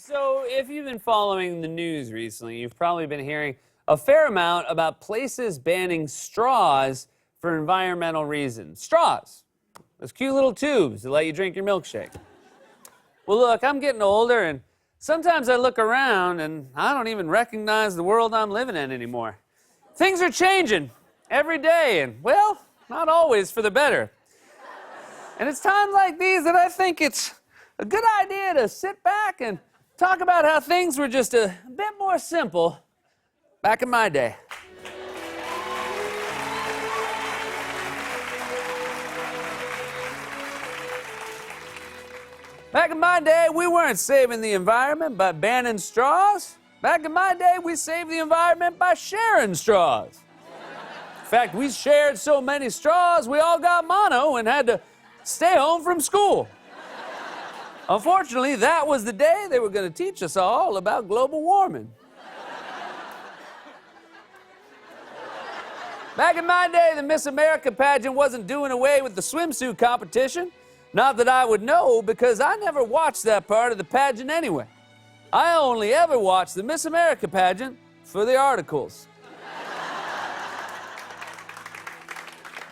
So, if you've been following the news recently, you've probably been hearing a fair amount about places banning straws for environmental reasons. Straws, those cute little tubes that let you drink your milkshake. Well, look, I'm getting older, and sometimes I look around and I don't even recognize the world I'm living in anymore. Things are changing every day, and, well, not always for the better. And it's times like these that I think it's a good idea to sit back and talk about how things were just a bit more simple back in my day. Back in my day, we weren't saving the environment by banning straws. Back in my day, we saved the environment by sharing straws. In fact, we shared so many straws, we all got mono and had to stay home from school. Unfortunately, that was the day they were going to teach us all about global warming. Back in my day, the Miss America pageant wasn't doing away with the swimsuit competition. Not that I would know, because I never watched that part of the pageant anyway. I only ever watched the Miss America pageant for the articles.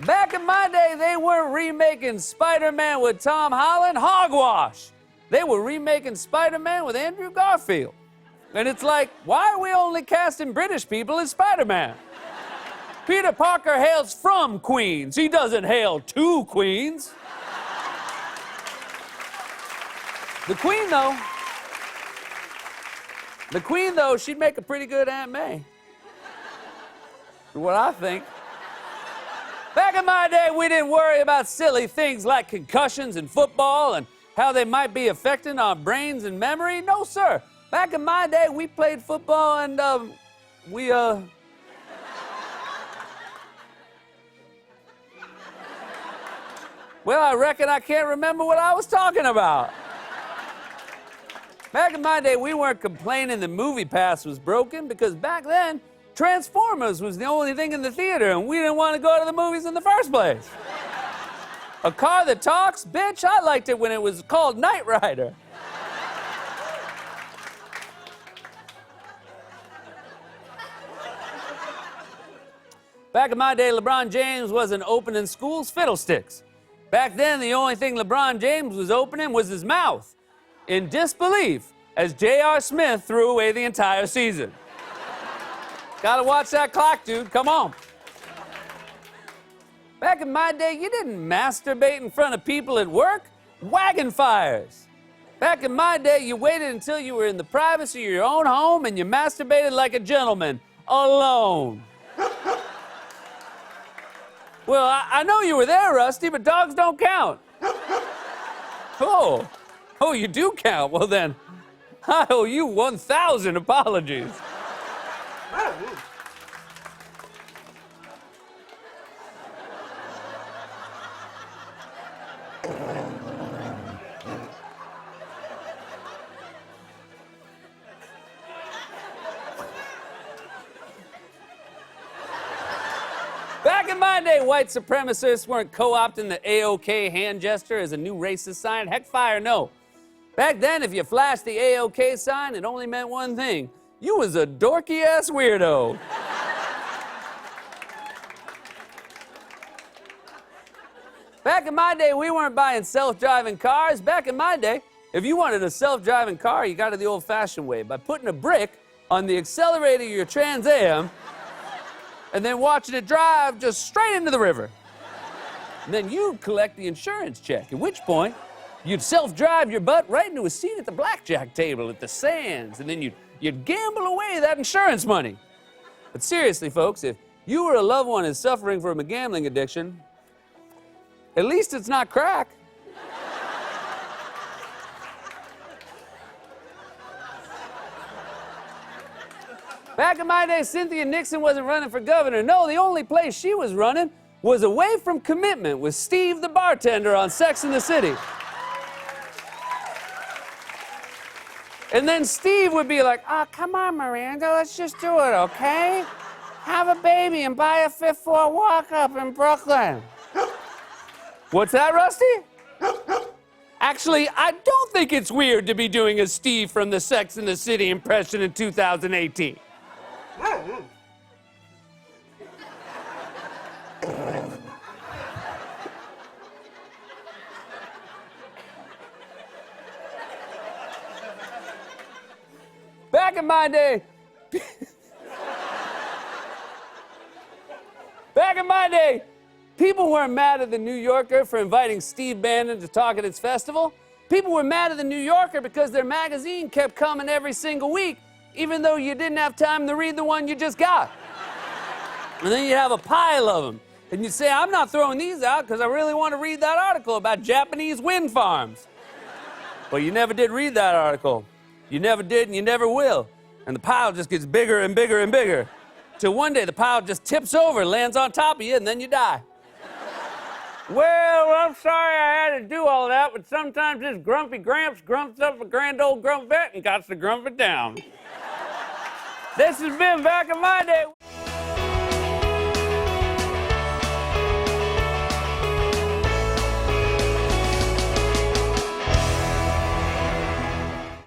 Back in my day, they weren't remaking Spider-Man with Tom Holland. Hogwash! They were remaking Spider-Man with Andrew Garfield. And it's like, why are we only casting British people as Spider-Man? Peter Parker hails from Queens. He doesn't hail to Queens. The Queen, though, she'd make a pretty good Aunt May. For what I think. Back in my day, we didn't worry about silly things like concussions in football and how they might be affecting our brains and memory. No, sir. Back in my day, we played football and, well, I reckon I can't remember what I was talking about. Back in my day, we weren't complaining the movie pass was broken because back then, Transformers was the only thing in the theater and we didn't want to go to the movies in the first place. A car that talks? Bitch, I liked it when it was called Knight Rider. Back in my day, LeBron James wasn't opening schools fiddlesticks. Back then, the only thing LeBron James was opening was his mouth, in disbelief, as J.R. Smith threw away the entire season. Gotta watch that clock, dude. Come on. Back in my day, you didn't masturbate in front of people at work. Wagon fires. Back in my day, you waited until you were in the privacy of your own home and you masturbated like a gentleman, alone. Well, I know you were there, Rusty, but dogs don't count. Oh, you do count. Well, then, I owe you 1,000 apologies. Back in my day, white supremacists weren't co-opting the AOK hand gesture as a new racist sign. Heck, fire, no. Back then, if you flashed the AOK sign, it only meant one thing. You was a dorky-ass weirdo. Back in my day, we weren't buying self-driving cars. Back in my day, if you wanted a self-driving car, you got it the old-fashioned way, by putting a brick on the accelerator of your Trans Am and then watching it drive just straight into the river. And then you'd collect the insurance check, at which point you'd self-drive your butt right into a seat at the blackjack table at the Sands, and then you'd gamble away that insurance money. But seriously, folks, if you or a loved one is suffering from a gambling addiction, at least it's not crack. Back in my day, Cynthia Nixon wasn't running for governor. No, the only place she was running was Away from Commitment with Steve the bartender on Sex and the City. And then Steve would be like, oh, come on, Miranda, let's just do it, okay? Have a baby and buy a fifth floor walk-up in Brooklyn. What's that, Rusty? Actually, I don't think it's weird to be doing a Steve from the Sex and the City impression in 2018. Back in my day, people weren't mad at the New Yorker for inviting Steve Bannon to talk at its festival. People were mad at the New Yorker because their magazine kept coming every single week, even though you didn't have time to read the one you just got. And then you'd have a pile of them. And you'd say, I'm not throwing these out because I really want to read that article about Japanese wind farms. But you never did read that article. You never did, and you never will. And the pile just gets bigger and bigger and bigger. Till one day the pile just tips over, lands on top of you, and then you die. Well, I'm sorry I had to do all that, but sometimes this grumpy Gramps grumps up a grand old grumpet and got to grump it down. This has been Back in My Day.